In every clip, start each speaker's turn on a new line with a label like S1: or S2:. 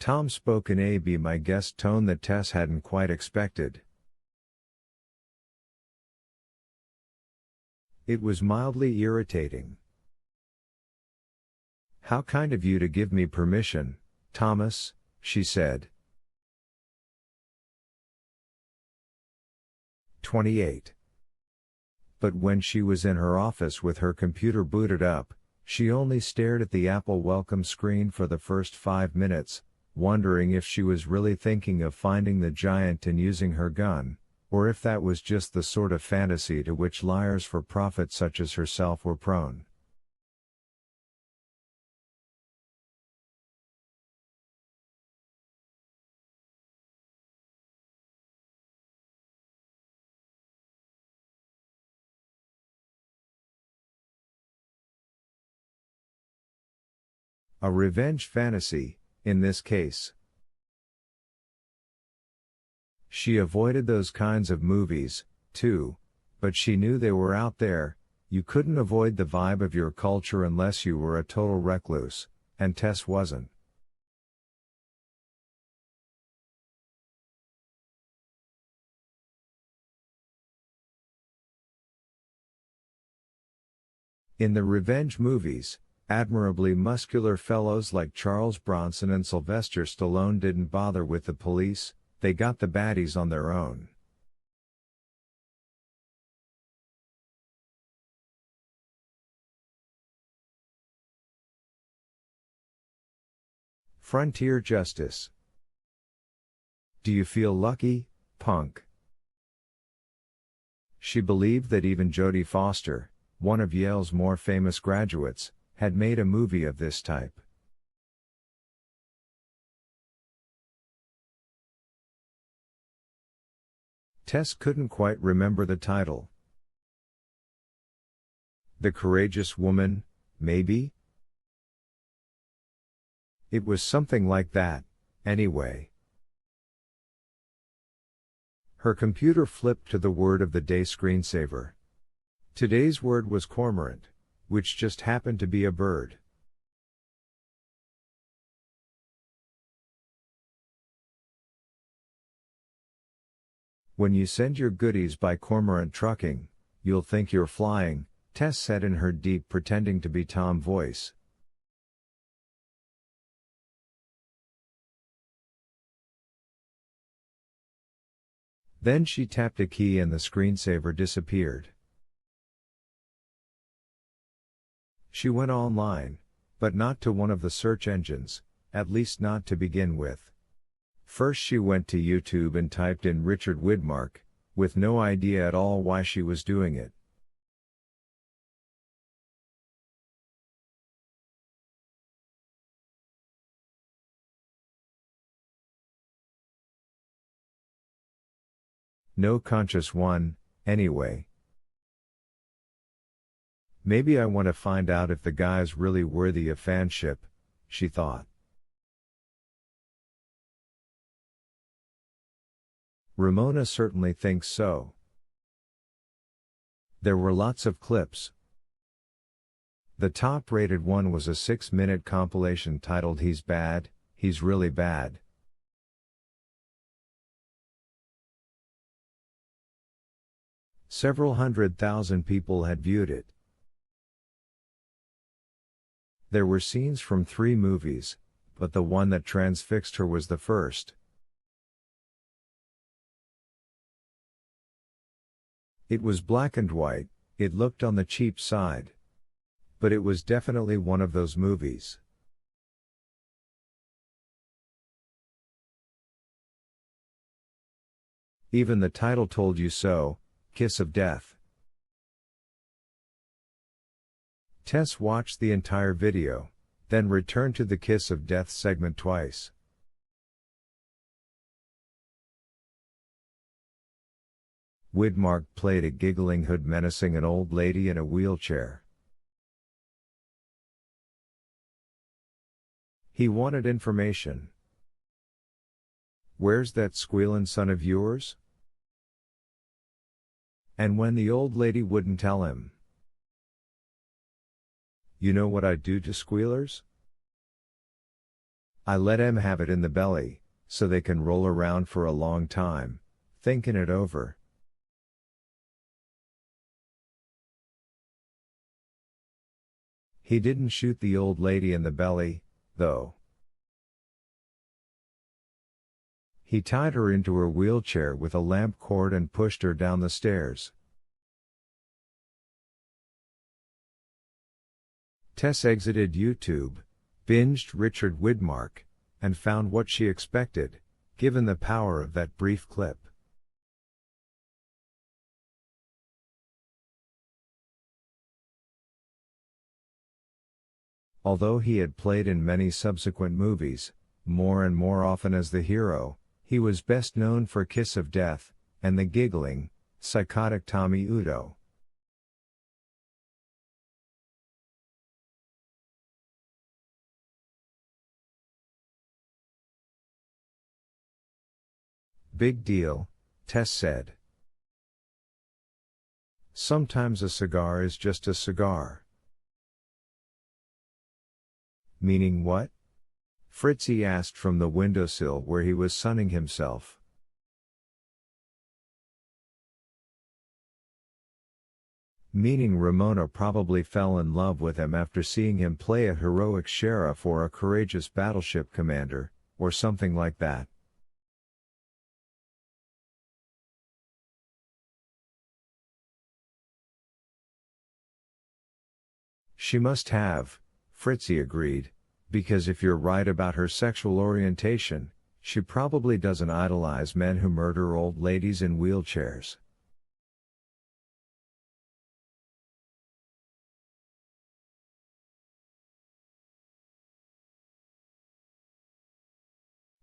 S1: Tom spoke in a be my guest tone that Tess hadn't quite expected. It was mildly irritating. "How kind of you to give me permission, Thomas," she said. 28. But when she was in her office with her computer booted up, she only stared at the Apple welcome screen for the first 5 minutes, wondering if she was really thinking of finding the giant and using her gun, or if that was just the sort of fantasy to which liars for profit such as herself were prone. A revenge fantasy, in this case. She avoided those kinds of movies, too, but she knew they were out there. You couldn't avoid the vibe of your culture unless you were a total recluse, and Tess wasn't. In the revenge movies, admirably muscular fellows like Charles Bronson and Sylvester Stallone didn't bother with the police, they got the baddies on their own. Frontier justice. Do you feel lucky, punk? She believed that even Jodie Foster, one of Yale's more famous graduates, had made a movie of this type. Tess couldn't quite remember the title. The Courageous Woman, maybe? It was something like that, anyway. Her computer flipped to the word of the day screensaver. Today's word was cormorant, which just happened to be a bird. When you send your goodies by cormorant trucking, you'll think you're flying, Tess said in her deep pretending to be Tom voice. Then she tapped a key and the screensaver disappeared. She went online, but not to one of the search engines, at least not to begin with. First she went to YouTube and typed in Richard Widmark, with no idea at all why she was doing it. No conscious one, anyway. Maybe I want to find out if the guy's really worthy of fanship, she thought. Ramona certainly thinks so. There were lots of clips. The top-rated one was a 6-minute compilation titled He's Bad, He's Really Bad. Several 100,000 people had viewed it. There were scenes from 3 movies, but the one that transfixed her was the first. It was black and white, it looked on the cheap side. But it was definitely one of those movies. Even the title told you so, Kiss of Death. Tess watched the entire video, then returned to the Kiss of Death segment twice. Widmark played a giggling hood menacing an old lady in a wheelchair. He wanted information. Where's that squealin' son of yours? And when the old lady wouldn't tell him. You know what I do to squealers? I let 'em have it in the belly, so they can roll around for a long time, thinking it over. He didn't shoot the old lady in the belly, though. He tied her into her wheelchair with a lamp cord and pushed her down the stairs. Tess exited YouTube, binged Richard Widmark, and found what she expected, given the power of that brief clip. Although he had played in many subsequent movies, more and more often as the hero, he was best known for Kiss of Death, and the giggling, psychotic Tommy Udo. Big deal, Tess said. Sometimes a cigar is just a cigar. Meaning what? Fritzy asked from the windowsill where he was sunning himself. Meaning Ramona probably fell in love with him after seeing him play a heroic sheriff or a courageous battleship commander, or something like that. She must have, Fritzy agreed, because if you're right about her sexual orientation, she probably doesn't idolize men who murder old ladies in wheelchairs.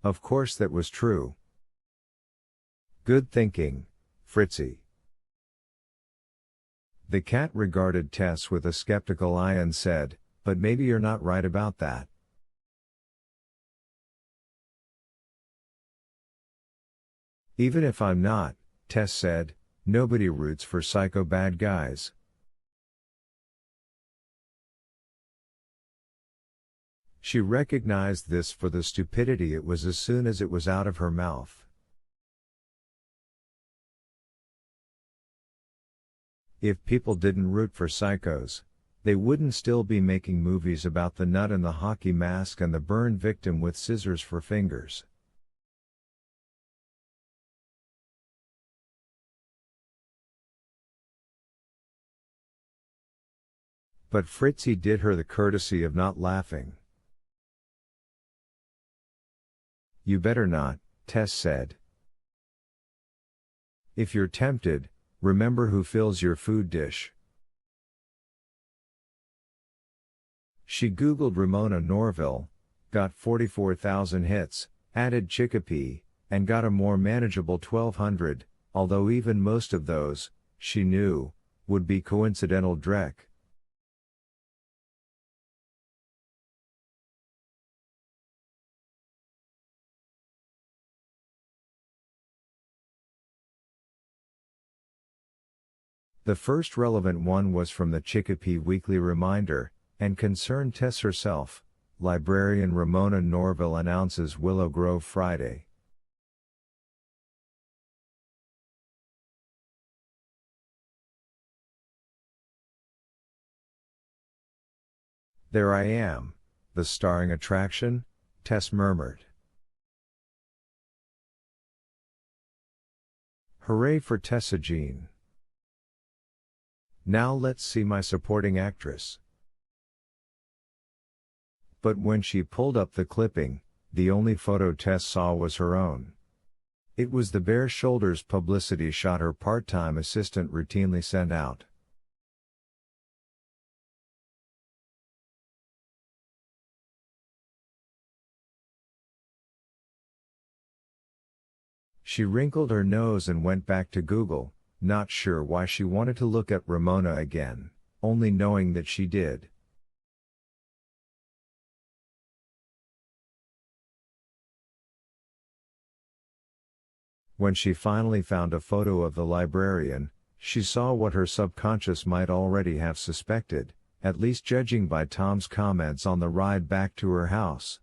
S1: Of course that was true. Good thinking, Fritzy. The cat regarded Tess with a skeptical eye and said, "But maybe you're not right about that." Even if I'm not, Tess said, nobody roots for psycho bad guys. She recognized this for the stupidity it was as soon as it was out of her mouth. If people didn't root for psychos, they wouldn't still be making movies about the nut in the hockey mask and the burn victim with scissors for fingers. But Fritzy did her the courtesy of not laughing. You better not, Tess said. If you're tempted, remember who fills your food dish. She Googled Ramona Norville, got 44,000 hits, added Chicopee, and got a more manageable 1,200, although even most of those, she knew, would be coincidental dreck. The first relevant one was from the Chicopee Weekly Reminder, and concerned Tess herself. Librarian Ramona Norville announces Willow Grove Friday. There I am, the starring attraction, Tess murmured. Hooray for Tessa Jean. Now let's see my supporting actress. But when she pulled up the clipping, the only photo Tess saw was her own. It was the bare shoulders publicity shot her part-time assistant routinely sent out. She wrinkled her nose and went back to Google, not sure why she wanted to look at Ramona again, only knowing that she did. When she finally found a photo of the librarian, she saw what her subconscious might already have suspected, at least judging by Tom's comments on the ride back to her house.